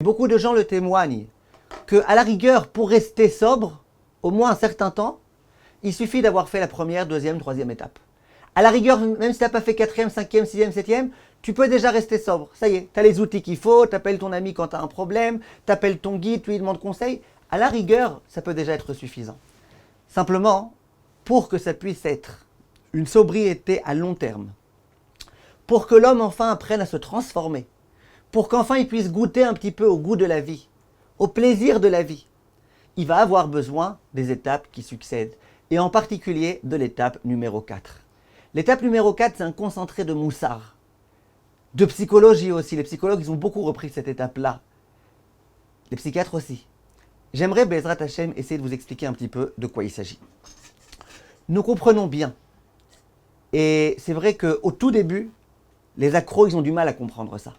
Beaucoup de gens le témoignent, qu'à la rigueur, pour rester sobre, au moins un certain temps, il suffit d'avoir fait la première, deuxième, troisième étape. À la rigueur, même si tu n'as pas fait quatrième, cinquième, sixième, septième, tu peux déjà rester sobre. Ça y est, tu as les outils qu'il faut, tu appelles ton ami quand tu as un problème, tu appelles ton guide, tu lui demandes conseil. À la rigueur, ça peut déjà être suffisant. Simplement, pour que ça puisse être une sobriété à long terme, pour que l'homme enfin apprenne à se transformer, pour qu'enfin il puisse goûter un petit peu au goût de la vie, au plaisir de la vie, il va avoir besoin des étapes qui succèdent, et en particulier de l'étape numéro 4. L'étape numéro 4, c'est un concentré de moussard, de psychologie aussi. Les psychologues, ils ont beaucoup repris cette étape-là. Les psychiatres aussi. J'aimerais, Bezrat Hashem, essayer de vous expliquer un petit peu de quoi il s'agit. Nous comprenons bien, et c'est vrai qu'au tout début, les accros, ils ont du mal à comprendre ça.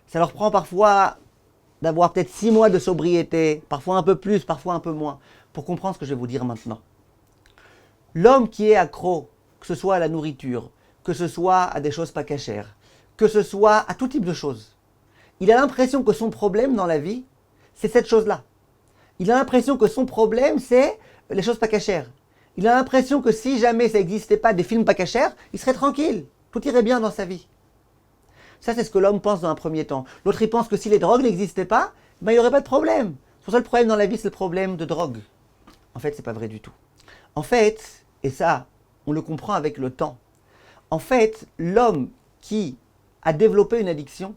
Ça leur prend parfois d'avoir peut-être 6 mois de sobriété, parfois un peu plus, parfois un peu moins, pour comprendre ce que je vais vous dire maintenant. L'homme qui est accro, que ce soit à la nourriture, que ce soit à des choses pas cachères, que ce soit à tout type de choses, il a l'impression que son problème dans la vie, c'est cette chose-là. Il a l'impression que son problème, c'est les choses pas cachères. Il a l'impression que si jamais ça n'existait pas des films pas cachères, il serait tranquille, tout irait bien dans sa vie. Ça, c'est ce que l'homme pense dans un premier temps. L'autre, il pense que si les drogues n'existaient pas, ben, il n'y aurait pas de problème. Son seul problème dans la vie, c'est le problème de drogue. En fait, c'est pas vrai du tout. En fait, et ça, on le comprend avec le temps, en fait, l'homme qui a développé une addiction,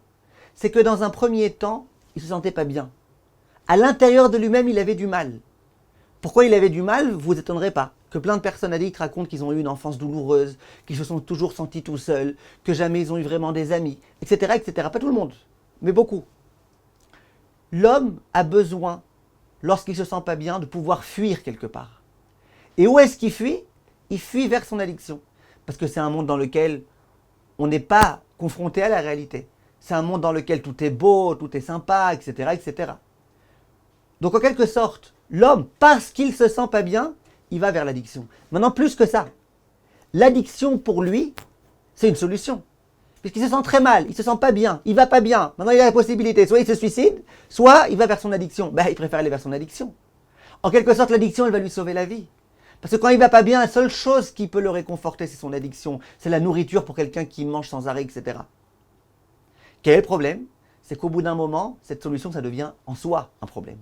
c'est que dans un premier temps, il se sentait pas bien. À l'intérieur de lui-même, il avait du mal. Pourquoi il avait du mal, vous vous étonnerez pas. Que plein de personnes addictes racontent qu'ils ont eu une enfance douloureuse, qu'ils se sont toujours sentis tout seuls, que jamais ils ont eu vraiment des amis, etc., etc. Pas tout le monde, mais beaucoup. L'homme a besoin, lorsqu'il se sent pas bien, de pouvoir fuir quelque part. Et où est-ce qu'il fuit? Il fuit vers son addiction. Parce que c'est un monde dans lequel on n'est pas confronté à la réalité. C'est un monde dans lequel tout est beau, tout est sympa, etc., etc. Donc en quelque sorte, l'homme, parce qu'il se sent pas bien, il va vers l'addiction. Maintenant, plus que ça, l'addiction pour lui, c'est une solution. Puisqu'il se sent très mal, il se sent pas bien, il va pas bien. Maintenant, il a la possibilité, soit il se suicide, soit il va vers son addiction. Ben, il préfère aller vers son addiction. En quelque sorte, l'addiction, elle va lui sauver la vie. Parce que quand il va pas bien, la seule chose qui peut le réconforter, c'est son addiction. C'est la nourriture pour quelqu'un qui mange sans arrêt, etc. Quel est le problème? C'est qu'au bout d'un moment, cette solution, ça devient en soi un problème.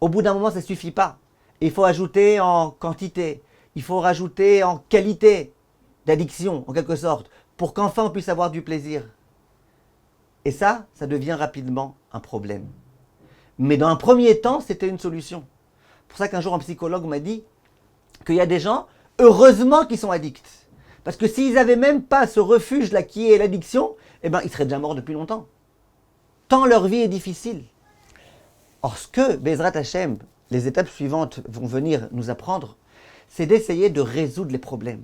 Au bout d'un moment, ça ne suffit pas. Il faut ajouter en quantité, il faut rajouter en qualité d'addiction, en quelque sorte, pour qu'enfin on puisse avoir du plaisir. Et ça devient rapidement un problème. Mais dans un premier temps, c'était une solution. C'est pour ça qu'un jour, un psychologue m'a dit qu'il y a des gens, heureusement, qui sont addicts. Parce que s'ils n'avaient même pas ce refuge-là qui est l'addiction, eh ben, ils seraient déjà morts depuis longtemps. Tant leur vie est difficile. Or, ce que Bezrat Hashem, les étapes suivantes vont venir nous apprendre, c'est d'essayer de résoudre les problèmes,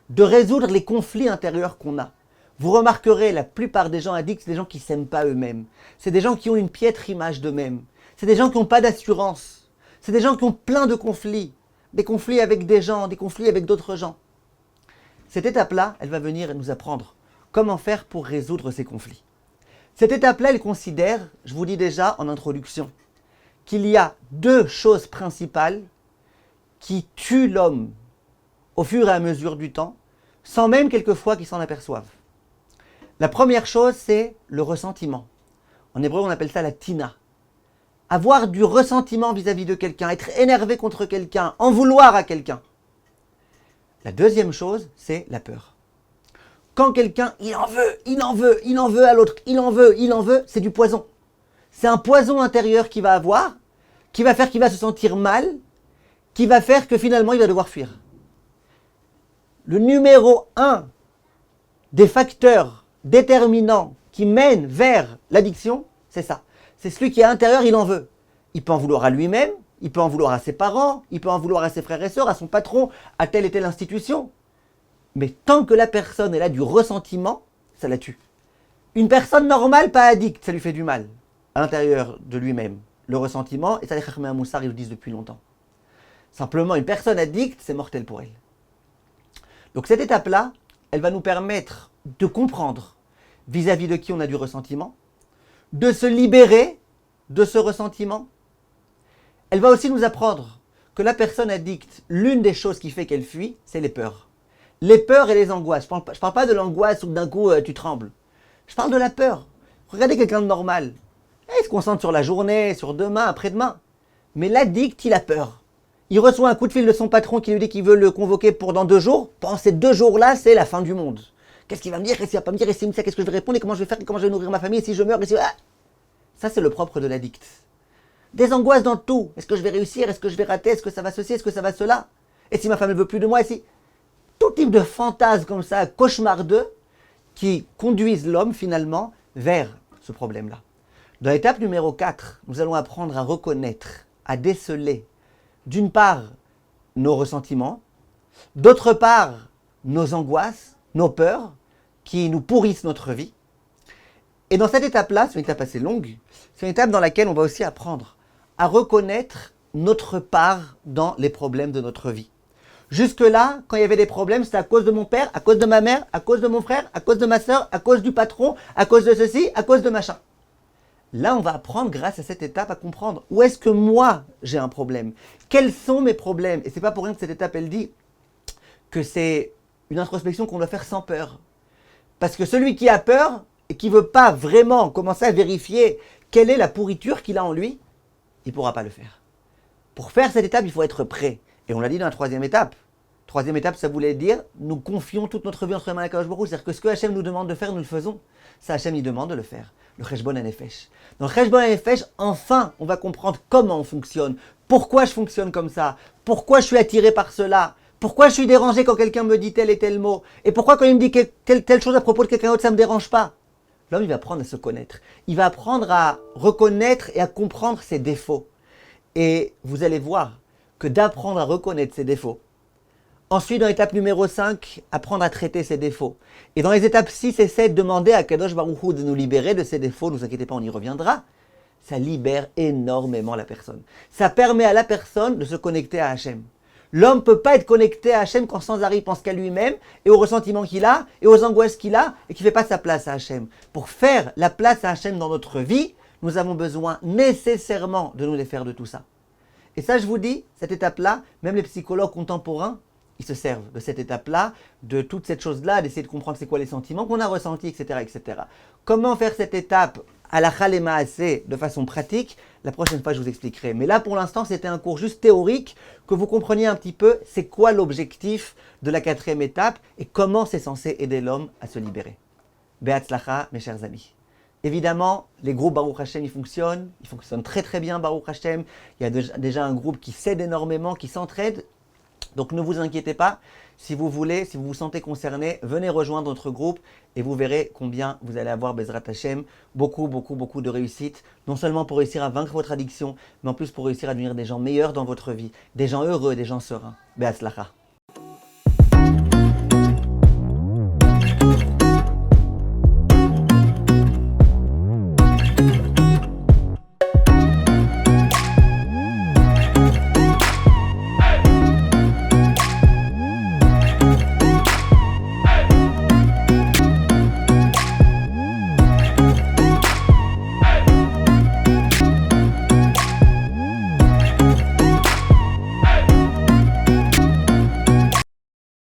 de résoudre les conflits intérieurs qu'on a. Vous remarquerez, la plupart des gens addicts, c'est des gens qui ne s'aiment pas eux-mêmes. C'est des gens qui ont une piètre image d'eux-mêmes. C'est des gens qui n'ont pas d'assurance. C'est des gens qui ont plein de conflits. Des conflits avec des gens, des conflits avec d'autres gens. Cette étape-là, elle va venir nous apprendre comment faire pour résoudre ces conflits. Cette étape-là, elle considère, je vous dis déjà en introduction, qu'il y a 2 choses principales qui tuent l'homme au fur et à mesure du temps, sans même quelquefois qu'il s'en aperçoive. La première chose, c'est le ressentiment. En hébreu, on appelle ça la tina. Avoir du ressentiment vis-à-vis de quelqu'un, être énervé contre quelqu'un, en vouloir à quelqu'un. La deuxième chose, c'est la peur. Quand quelqu'un, il en veut, il en veut, il en veut à l'autre, il en veut, c'est du poison. C'est un poison intérieur qu'il va avoir, qui va faire qu'il va se sentir mal, qui va faire que finalement il va devoir fuir. Le numéro 1 des facteurs déterminants qui mènent vers l'addiction, c'est ça. C'est celui qui à l'intérieur, il en veut. Il peut en vouloir à lui-même, il peut en vouloir à ses parents, il peut en vouloir à ses frères et sœurs, à son patron, à telle et telle institution. Mais tant que la personne elle a du ressentiment, ça la tue. Une personne normale, pas addicte, ça lui fait du mal à l'intérieur de lui-même. Le ressentiment, et ça les Chachmei Moussar, ils le disent depuis longtemps. Simplement, une personne addicte, c'est mortel pour elle. Donc cette étape-là, elle va nous permettre de comprendre vis-à-vis de qui on a du ressentiment, de se libérer de ce ressentiment, elle va aussi nous apprendre que la personne addicte, l'une des choses qui fait qu'elle fuit, c'est les peurs. Les peurs et les angoisses. Je ne parle pas de l'angoisse où d'un coup tu trembles. Je parle de la peur. Regardez quelqu'un de normal. Il se concentre sur la journée, sur demain, après-demain. Mais l'addict, il a peur. Il reçoit un coup de fil de son patron qui lui dit qu'il veut le convoquer pour dans 2 jours. Pendant ces 2 jours-là, c'est la fin du monde. Qu'est-ce qu'il va me dire? Qu'est-ce qu'il va pas me dire? Et s'il me dit, qu'est-ce que je vais répondre? Et comment je vais faire? Et comment je vais nourrir ma famille? Et si je meurs? Ça, c'est le propre de l'addict. Des angoisses dans tout. Est-ce que je vais réussir? Est-ce que je vais rater? Est-ce que ça va ceci? Est-ce que ça va cela? Et si ma femme ne veut plus de moi? Et si... Tout type de fantasmes comme ça, cauchemardeux, qui conduisent l'homme finalement vers ce problème-là. Dans l'étape numéro 4, nous allons apprendre à reconnaître, à déceler, d'une part, nos ressentiments, d'autre part, nos angoisses, nos peurs, qui nous pourrissent notre vie. Et dans cette étape-là, c'est une étape assez longue, c'est une étape dans laquelle on va aussi apprendre à reconnaître notre part dans les problèmes de notre vie. Jusque-là, quand il y avait des problèmes, c'était à cause de mon père, à cause de ma mère, à cause de mon frère, à cause de ma soeur, à cause du patron, à cause de ceci, à cause de machin. Là, on va apprendre, grâce à cette étape, à comprendre où est-ce que moi, j'ai un problème. Quels sont mes problèmes? Et c'est pas pour rien que cette étape, elle dit que c'est une introspection qu'on doit faire sans peur. Parce que celui qui a peur et qui ne veut pas vraiment commencer à vérifier quelle est la pourriture qu'il a en lui, il ne pourra pas le faire. Pour faire cette étape, il faut être prêt. Et on l'a dit dans la 3e étape. 3e étape, ça voulait dire, nous confions toute notre vie entre les mains d'Akadosh Baruch Hu. C'est-à-dire que ce que Hachem nous demande de faire, nous le faisons. Ça, Hachem, il demande de le faire. Le Cheshbon HaNefesh. Dans le Cheshbon HaNefesh, enfin, on va comprendre comment on fonctionne. Pourquoi je fonctionne comme ça? Pourquoi je suis attiré par cela? Pourquoi je suis dérangé quand quelqu'un me dit tel et tel mot? Et pourquoi quand il me dit telle chose à propos de quelqu'un d'autre, ça ne me dérange pas? L'homme, il va apprendre à se connaître. Il va apprendre à reconnaître et à comprendre ses défauts. Et vous allez voir que d'apprendre à reconnaître ses défauts. Ensuite, dans l'étape numéro 5, apprendre à traiter ses défauts. Et dans les étapes 6 et 7, demander à Kadosh Baruch Hu de nous libérer de ses défauts. Ne vous inquiétez pas, on y reviendra. Ça libère énormément la personne. Ça permet à la personne de se connecter à Hachem. L'homme ne peut pas être connecté à Hachem quand sans arrêt il pense qu'à lui-même et aux ressentiments qu'il a et aux angoisses qu'il a et qu'il ne fait pas sa place à Hachem. Pour faire la place à Hachem dans notre vie, nous avons besoin nécessairement de nous défaire de tout ça. Et ça, je vous dis, cette étape-là, même les psychologues contemporains, ils se servent de cette étape-là, de toute cette chose-là, d'essayer de comprendre c'est quoi les sentiments qu'on a ressentis, etc., etc. Comment faire cette étape à la Chalema assez de façon pratique? La prochaine fois, je vous expliquerai. Mais là, pour l'instant, c'était un cours juste théorique, que vous compreniez un petit peu c'est quoi l'objectif de la 4e étape et comment c'est censé aider l'homme à se libérer. Be'atzlacha, mes chers amis. Évidemment, les groupes Baruch Hashem, ils fonctionnent très très bien Baruch Hashem. Il y a déjà un groupe qui s'aide énormément, qui s'entraide. Donc ne vous inquiétez pas, si vous voulez, si vous vous sentez concerné, venez rejoindre notre groupe et vous verrez combien vous allez avoir Bezrat Hashem, beaucoup de réussite, non seulement pour réussir à vaincre votre addiction, mais en plus pour réussir à devenir des gens meilleurs dans votre vie, des gens heureux, des gens sereins. Be'atzlacha.